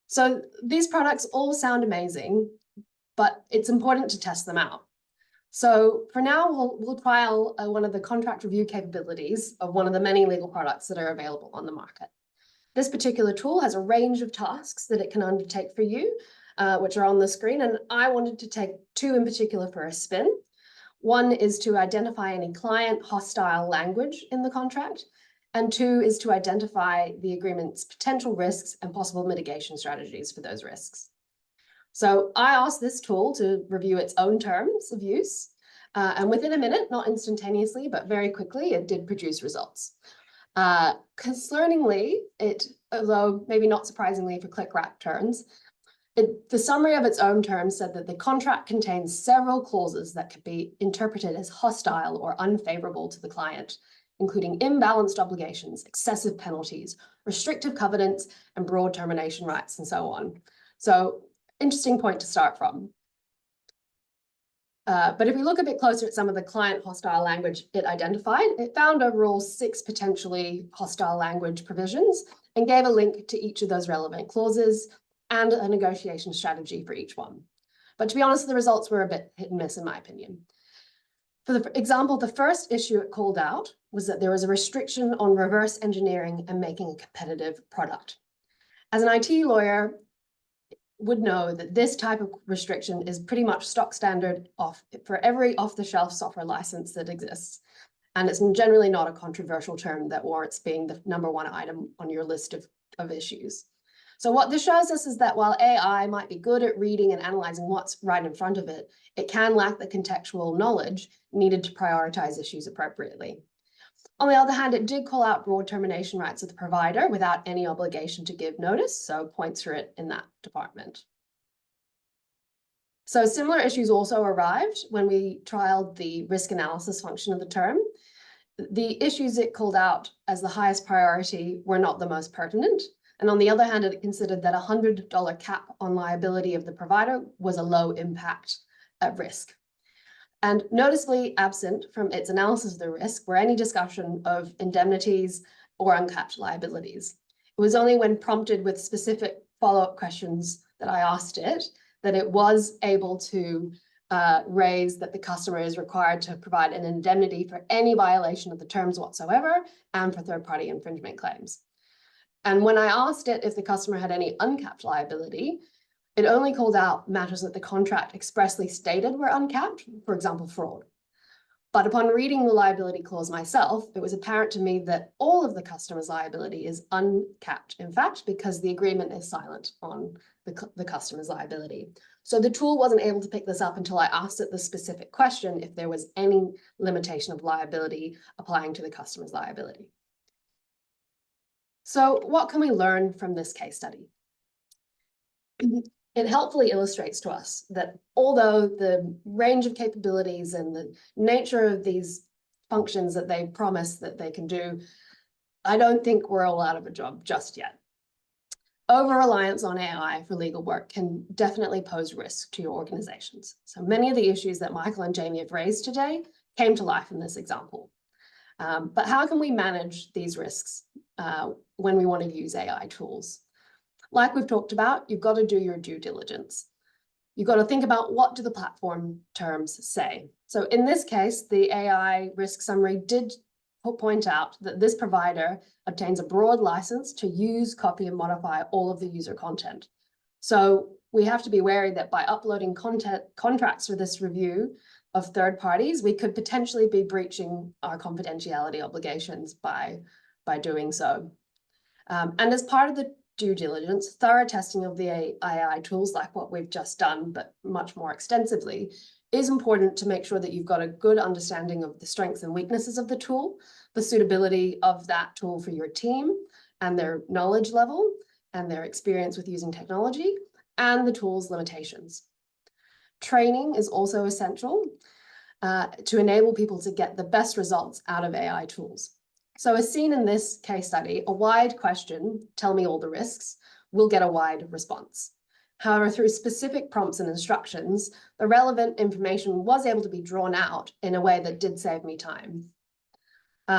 So these products all sound amazing, but it's important to test them out. So for now, we'll trial one of the contract review capabilities of one of the many legal products that are available on the market. This particular tool has a range of tasks that it can undertake for you, which are on the screen. And I wanted to take two in particular for a spin. One is to identify any client hostile language in the contract. And two is to identify the agreement's potential risks and possible mitigation strategies for those risks. So I asked this tool to review its own terms of use. And within a minute, not instantaneously, but very quickly, it did produce results. Concerningly, although maybe not surprisingly for ClickWrap terms, the summary of its own terms said that the contract contains several clauses that could be interpreted as hostile or unfavorable to the client, including imbalanced obligations, excessive penalties, restrictive covenants, and broad termination rights, and so on. So, interesting point to start from. But if we look a bit closer at some of the client hostile language it identified, it found overall 6 potentially hostile language provisions and gave a link to each of those relevant clauses and a negotiation strategy for each one. But to be honest, the results were a bit hit and miss in my opinion. For example, the first issue it called out was that there was a restriction on reverse engineering and making a competitive product. As an IT lawyer, would know that this type of restriction is pretty much stock standard for every off-the-shelf software license that exists. And it's generally not a controversial term that warrants being the #1 item on your list of issues. So what this shows us is that while AI might be good at reading and analyzing what's right in front of it, it can lack the contextual knowledge needed to prioritize issues appropriately. On the other hand, it did call out broad termination rights of the provider without any obligation to give notice, so points for it in that department. So similar issues also arrived when we trialed the risk analysis function of the term. The issues it called out as the highest priority were not the most pertinent. And on the other hand, it considered that a $100 cap on liability of the provider was a low impact at risk. And noticeably absent from its analysis of the risk were any discussion of indemnities or uncapped liabilities. It was only when prompted with specific follow-up questions that I asked it that it was able to raise that the customer is required to provide an indemnity for any violation of the terms whatsoever and for third-party infringement claims. And when I asked it if the customer had any uncapped liability, it only called out matters that the contract expressly stated were uncapped, for example, fraud. But upon reading the liability clause myself, it was apparent to me that all of the customer's liability is uncapped, in fact, because the agreement is silent on the customer's liability. So the tool wasn't able to pick this up until I asked it the specific question if there was any limitation of liability applying to the customer's liability. So what can we learn from this case study? It helpfully illustrates to us that although the range of capabilities and the nature of these functions that they promise that they can do, I don't think we're all out of a job just yet. Over-reliance on AI for legal work can definitely pose risk to your organizations. So many of the issues that Michael and Jamie have raised today came to life in this example. But how can we manage these risks when we want to use AI tools? Like we've talked about, you've got to do your due diligence. You've got to think about what do the platform terms say. So in this case, the AI risk summary did point out that this provider obtains a broad license to use, copy, and modify all of the user content. So we have to be wary that by uploading contracts for this review of third parties, we could potentially be breaching our confidentiality obligations by doing so. And as part of the due diligence, thorough testing of the AI tools, like what we've just done, but much more extensively, is important to make sure that you've got a good understanding of the strengths and weaknesses of the tool, the suitability of that tool for your team and their knowledge level and their experience with using technology, and the tool's limitations. Training is also essential to enable people to get the best results out of AI tools. So as seen in this case study, a wide question, tell me all the risks, will get a wide response. However, through specific prompts and instructions, the relevant information was able to be drawn out in a way that did save me time.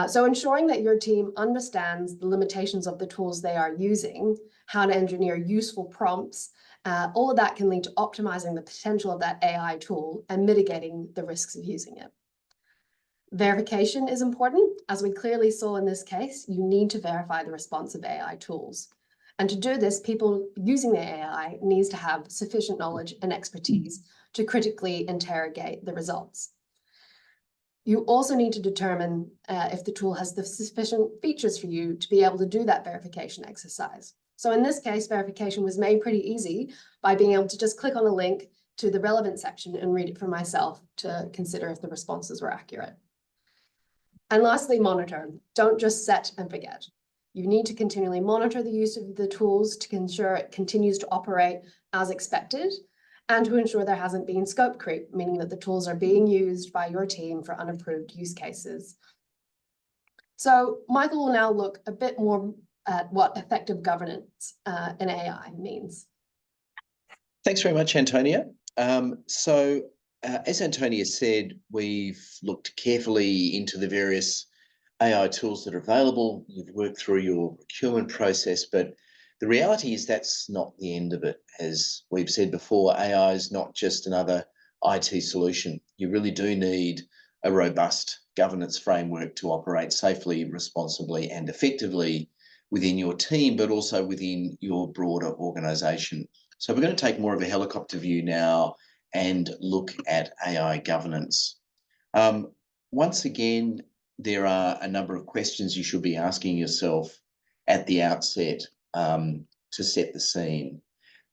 So ensuring that your team understands the limitations of the tools they are using, how to engineer useful prompts, all of that can lead to optimizing the potential of that AI tool and mitigating the risks of using it. Verification is important. As we clearly saw in this case, you need to verify the response of AI tools. And to do this, people using the AI needs to have sufficient knowledge and expertise to critically interrogate the results. You also need to determine if the tool has the sufficient features for you to be able to do that verification exercise. So in this case, verification was made pretty easy by being able to just click on a link to the relevant section and read it for myself to consider if the responses were accurate. And lastly, monitor. Don't just set and forget. You need to continually monitor the use of the tools to ensure it continues to operate as expected and to ensure there hasn't been scope creep, meaning that the tools are being used by your team for unapproved use cases. So Michael will now look a bit more at what effective governance in AI means. Thanks very much, Antonia. As Antonia said, we've looked carefully into the various AI tools that are available. You've worked through your procurement process, but the reality is that's not the end of it. As we've said before, AI is not just another IT solution. You really do need a robust governance framework to operate safely, responsibly, and effectively within your team, but also within your broader organisation. So we're going to take more of a helicopter view now and look at AI governance. Once again, there are a number of questions you should be asking yourself at the outset to set the scene.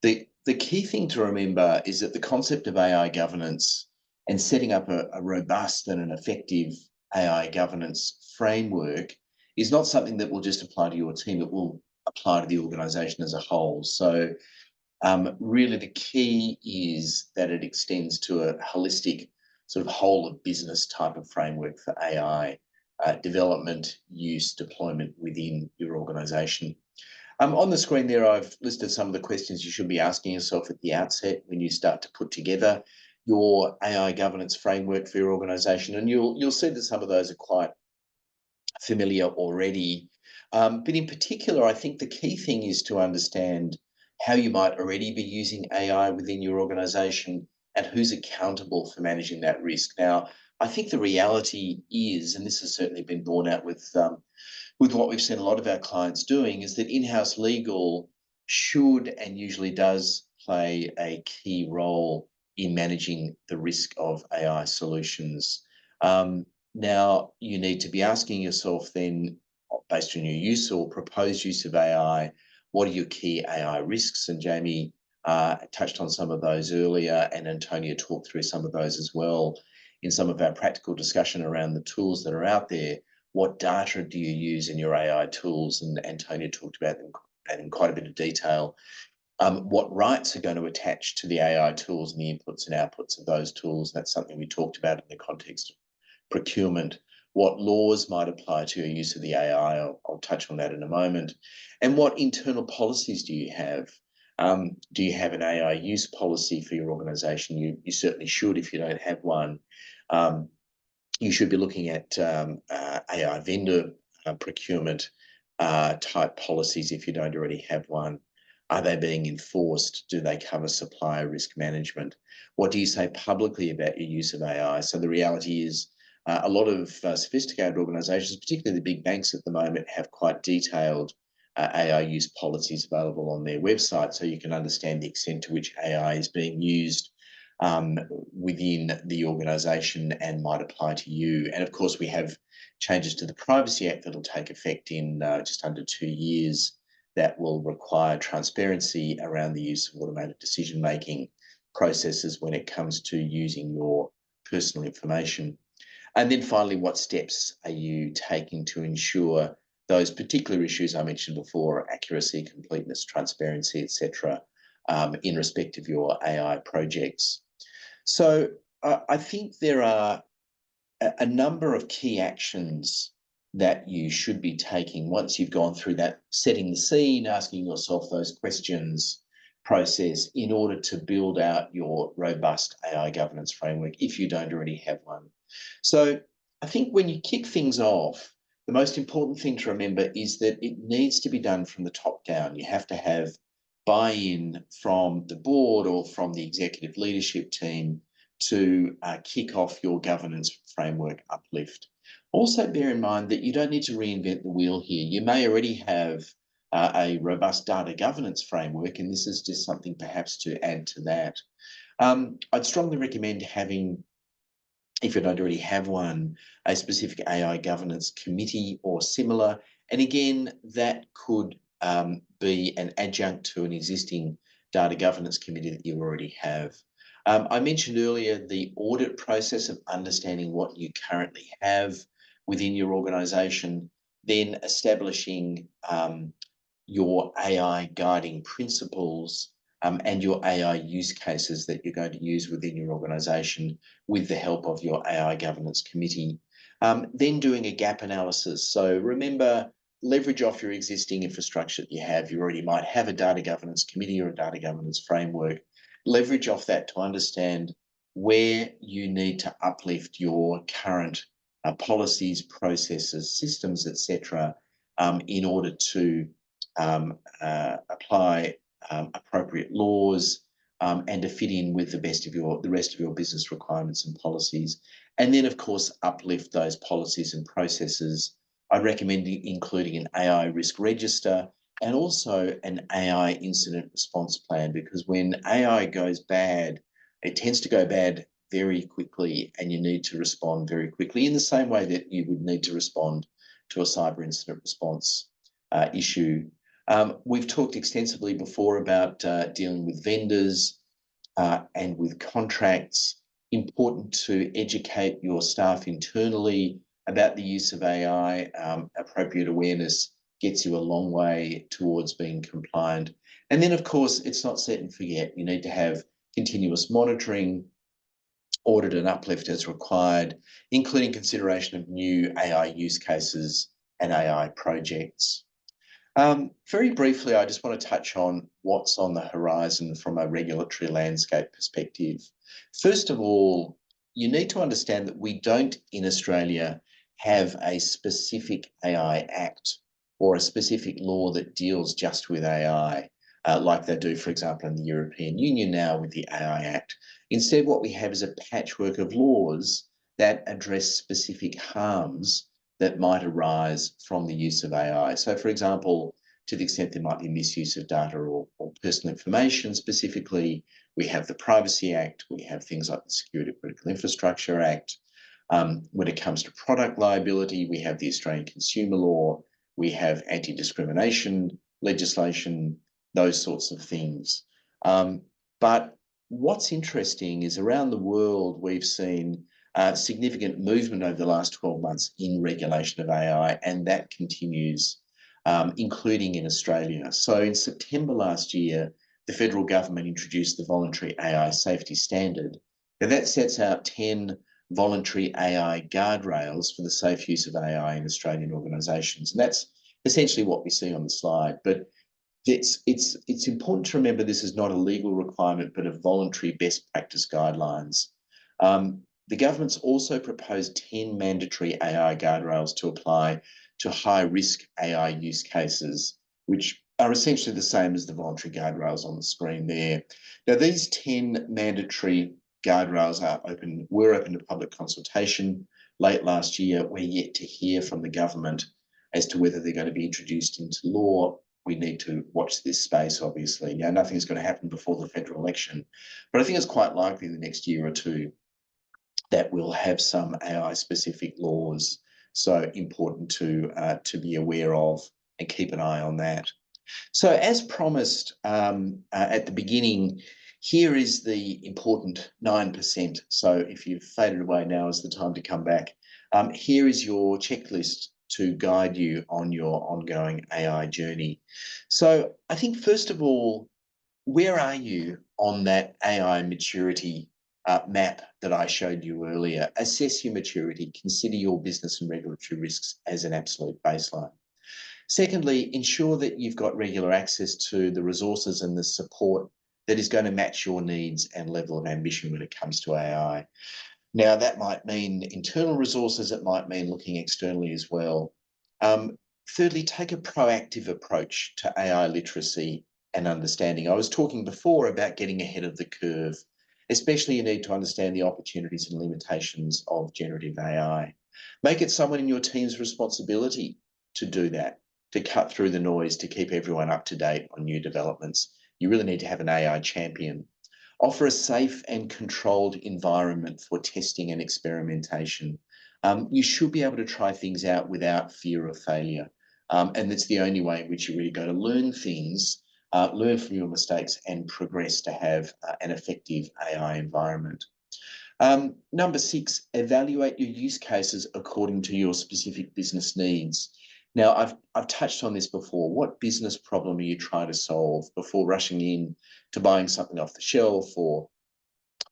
The key thing to remember is that the concept of AI governance and setting up a robust and an effective AI governance framework is not something that will just apply to your team, it will apply to the organisation as a whole. So really the key is that it extends to a holistic sort of whole of business type of framework for AI development, use, deployment within your organisation. On the screen there, I've listed some of the questions you should be asking yourself at the outset when you start to put together your AI governance framework for your organisation, and you'll see that some of those are quite familiar already. But in particular, I think the key thing is to understand how you might already be using AI within your organisation and who's accountable for managing that risk. Now, I think the reality is, and this has certainly been borne out with what we've seen a lot of our clients doing, is that in-house legal should and usually does play a key role in managing the risk of AI solutions. Now, you need to be asking yourself then, based on your use or proposed use of AI, what are your key AI risks? And Jamie touched on some of those earlier, and Antonia talked through some of those as well in some of our practical discussion around the tools that are out there. What data do you use in your AI tools? And Antonia talked about them in quite a bit of detail what rights are going to attach to the AI tools and the inputs and outputs of those tools. That's something we talked about in the context of procurement. What laws might apply to your use of the AI, I'll touch on that in a moment. And what internal policies do you have? Do you have an AI use policy for your organisation? You certainly should if you don't have one. You should be looking at AI vendor procurement type policies if you don't already have one. Are they being enforced? Do they cover supplier risk management? What do you say publicly about your use of AI? So the reality is a lot of sophisticated organisations, particularly the big banks at the moment, have quite detailed AI use policies available on their website, so you can understand the extent to which AI is being used within the organisation and might apply to you. And of course, we have changes to the Privacy Act that will take effect in just under 2 years that will require transparency around the use of automated decision-making processes when it comes to using your personal information. And then finally, what steps are you taking to ensure those particular issues I mentioned before, accuracy, completeness, transparency, etc., in respect of your AI projects? So I think there are a number of key actions that you should be taking once you've gone through that setting the scene, asking yourself those questions process in order to build out your robust AI governance framework if you don't already have one. So I think when you kick things off, the most important thing to remember is that it needs to be done from the top down. You have to have buy-in from the board or from the executive leadership team to kick off your governance framework uplift. Also bear in mind that you don't need to reinvent the wheel here. You may already have a robust data governance framework, and this is just something perhaps to add to that. I'd strongly recommend having, if you don't already have one, a specific AI governance committee or similar. And again, that could be an adjunct to an existing data governance committee that you already have. I mentioned earlier the audit process of understanding what you currently have within your organisation, then establishing your AI guiding principles and your AI use cases that you're going to use within your organisation with the help of your AI governance committee. Then doing a gap analysis. So remember, leverage off your existing infrastructure that you have. You already might have a data governance committee or a data governance framework. Leverage off that to understand where you need to uplift your current policies, processes, systems, etc., in order to apply appropriate laws and to fit in with the rest of your business requirements and policies. And then, of course, uplift those policies and processes. I recommend including an AI risk register and also an AI incident response plan, because when AI goes bad, it tends to go bad very quickly, and you need to respond very quickly in the same way that you would need to respond to a cyber incident response issue. We've talked extensively before about dealing with vendors and with contracts. Important to educate your staff internally about the use of AI. Appropriate awareness gets you a long way towards being compliant. And then, of course, it's not set and forget. You need to have continuous monitoring, audit and uplift as required, including consideration of new AI use cases and AI projects. Very briefly, I just want to touch on what's on the horizon from a regulatory landscape perspective. First of all, you need to understand that we don't in Australia have a specific AI Act or a specific law that deals just with AI, like they do, for example, in the European Union now with the AI Act. Instead, what we have is a patchwork of laws that address specific harms that might arise from the use of AI. So, for example, to the extent there might be misuse of data or personal information specifically, we have the Privacy Act, we have things like the Security of Critical Infrastructure Act. When it comes to product liability, we have the Australian Consumer Law, we have anti-discrimination legislation, those sorts of things. But what's interesting is around the world, we've seen significant movement over the last 12 months in regulation of AI, and that continues, including in Australia. So in September last year, the federal government introduced the Voluntary AI Safety Standard. Now that sets out 10 voluntary AI guardrails for the safe use of AI in Australian organisations. And that's essentially what we see on the slide. But it's important to remember this is not a legal requirement, but a voluntary best practice guidelines. The government's also proposed 10 mandatory AI guardrails to apply to high-risk AI use cases, which are essentially the same as the voluntary guardrails on the screen there. Now, these 10 mandatory guardrails were open to public consultation late last year. We're yet to hear from the government as to whether they're going to be introduced into law. We need to watch this space, obviously. Now, nothing's going to happen before the federal election, but I think it's quite likely in the next year or two that we'll have some AI-specific laws. So important to be aware of and keep an eye on that. So as promised at the beginning, here is the important 9%. So if you've faded away, now is the time to come back. Here is your checklist to guide you on your ongoing AI journey. So I think, first of all, where are you on that AI maturity map that I showed you earlier? Assess your maturity, consider your business and regulatory risks as an absolute baseline. Secondly, ensure that you've got regular access to the resources and the support that is going to match your needs and level of ambition when it comes to AI. Now, that might mean internal resources, it might mean looking externally as well. Thirdly, take a proactive approach to AI literacy and understanding. I was talking before about getting ahead of the curve, especially you need to understand the opportunities and limitations of generative AI. Make it someone in your team's responsibility to do that, to cut through the noise, to keep everyone up to date on new developments. You really need to have an AI champion. Offer a safe and controlled environment for testing and experimentation. You should be able to try things out without fear of failure. And that's the only way in which you're really going to learn things, learn from your mistakes and progress to have an effective AI environment. Number 6, evaluate your use cases according to your specific business needs. Now, I've touched on this before. What business problem are you trying to solve before rushing in to buying something off the shelf or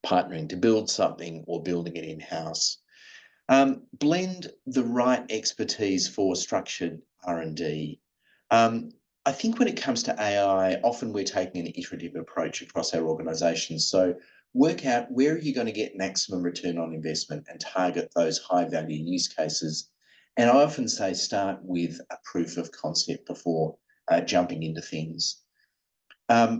partnering to build something or building it in-house? Blend the right expertise for structured R&D. I think when it comes to AI, often we're taking an iterative approach across our organisations. So work out where are you going to get maximum return on investment and target those high-value use cases. And I often say start with a proof of concept before jumping into things. I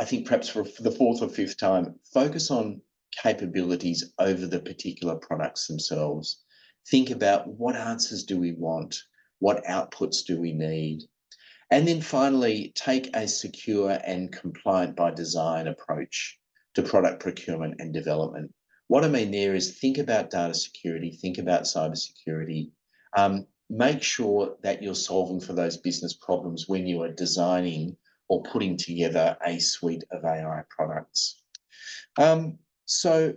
think perhaps for the 4th or 5th time, focus on capabilities over the particular products themselves. Think about what answers do we want? What outputs do we need? And then finally, take a secure and compliant by design approach to product procurement and development. What I mean there is think about data security, think about cybersecurity. Make sure that you're solving for those business problems when you are designing or putting together a suite of AI products. So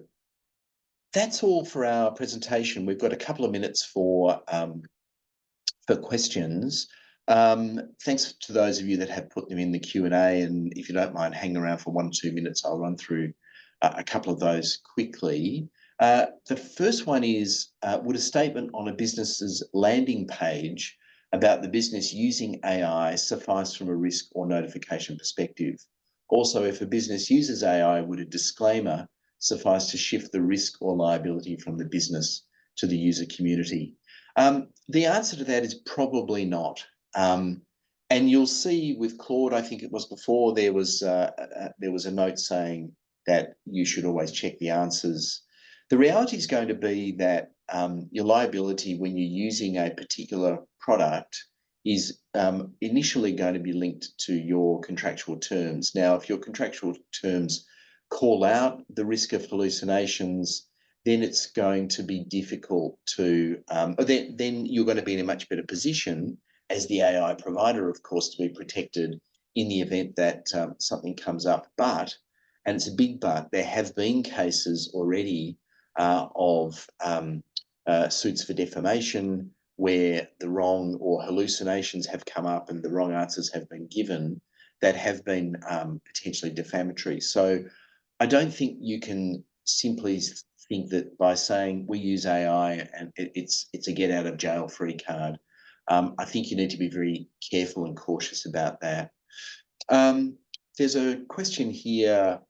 that's all for our presentation. We've got a couple of minutes for questions. Thanks to those of you that have put them in the Q&A, and if you don't mind hanging around for 1 or 2 minutes, I'll run through a couple of those quickly. The first one is, would a statement on a business's landing page about the business using AI suffice from a risk or notification perspective? Also, if a business uses AI, would a disclaimer suffice to shift the risk or liability from the business to the user community? The answer to that is probably not. And you'll see with Claude, I think it was before, there was a note saying that you should always check the answers. The reality is going to be that your liability when you're using a particular product is initially going to be linked to your contractual terms. Now, if your contractual terms call out the risk of hallucinations, then it's going to be difficult to, then you're going to be in a much better position as the AI provider, of course, to be protected in the event that something comes up. But, and it's a big but, there have been cases already of suits for defamation where the wrong or hallucinations have come up and the wrong answers have been given that have been potentially defamatory. So I don't think you can simply think that by saying we use AI and it's a get out of jail free card. I think you need to be very careful and cautious about that. There's a question here,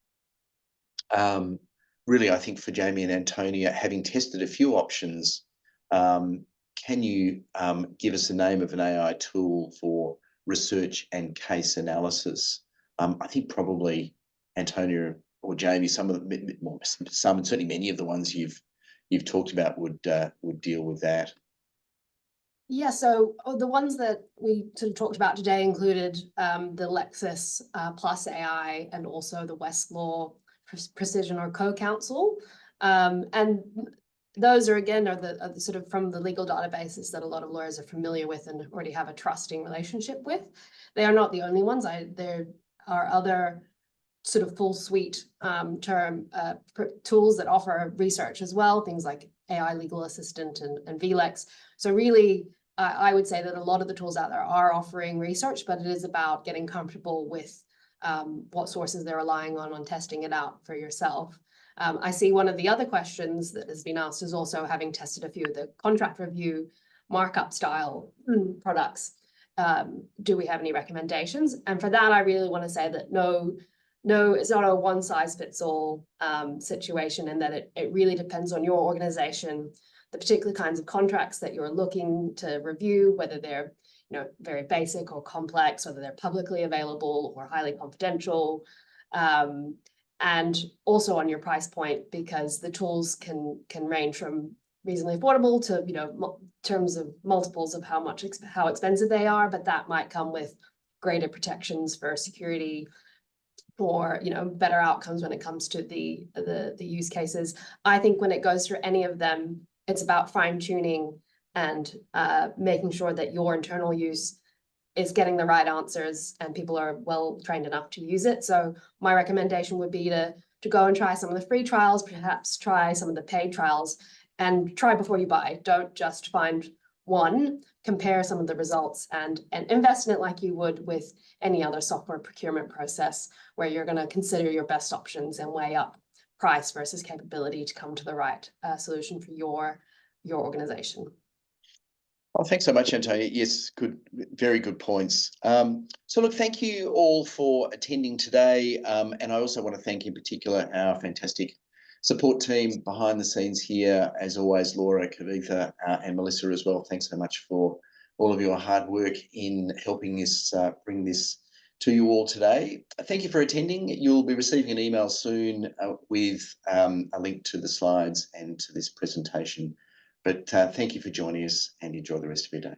really, I think for Jamie and Antonia, having tested a few options, can you give us the name of an AI tool for research and case analysis? I think probably Antonia or Jamie, some and certainly many of the ones you've talked about would deal with that. Yeah, so the ones that we sort of talked about today included the Lexis Plus AI and also the Westlaw Precision or Co-Counsel. And those are, again, are the sort of from the legal databases that a lot of lawyers are familiar with and already have a trusting relationship with. They are not the only ones. There are other sort of full suite tools that offer research as well, things like AI Legal Assistant and VLEX. So really, I would say that a lot of the tools out there are offering research, but it is about getting comfortable with what sources they're relying on testing it out for yourself. I see one of the other questions that has been asked is also, having tested a few of the contract review markup style products, do we have any recommendations? And for that, I really want to say that no, it's not a one size fits all situation, and that it really depends on your organization, the particular kinds of contracts that you're looking to review, whether they're very basic or complex, whether they're publicly available or highly confidential, and also on your price point, because the tools can range from reasonably affordable to terms of multiples of how expensive they are, but that might come with greater protections for security, for better outcomes when it comes to the use cases. I think when it goes through any of them, it's about fine-tuning and making sure that your internal use is getting the right answers and people are well trained enough to use it. So my recommendation would be to go and try some of the free trials, perhaps try some of the paid trials, and try before you buy. Don't just find one, compare some of the results and invest in it like you would with any other software procurement process, where you're going to consider your best options and weigh up price versus capability to come to the right solution for your organization. Well, thanks so much, Antonia. Yes, good, very good points. So look, thank you all for attending today. And I also want to thank in particular our fantastic support team behind the scenes here. As always, Laura, Kavitha, and Melissa as well. Thanks so much for all of your hard work in helping us bring this to you all today. Thank you for attending. You'll be receiving an email soon with a link to the slides and to this presentation. But thank you for joining us, and enjoy the rest of your day.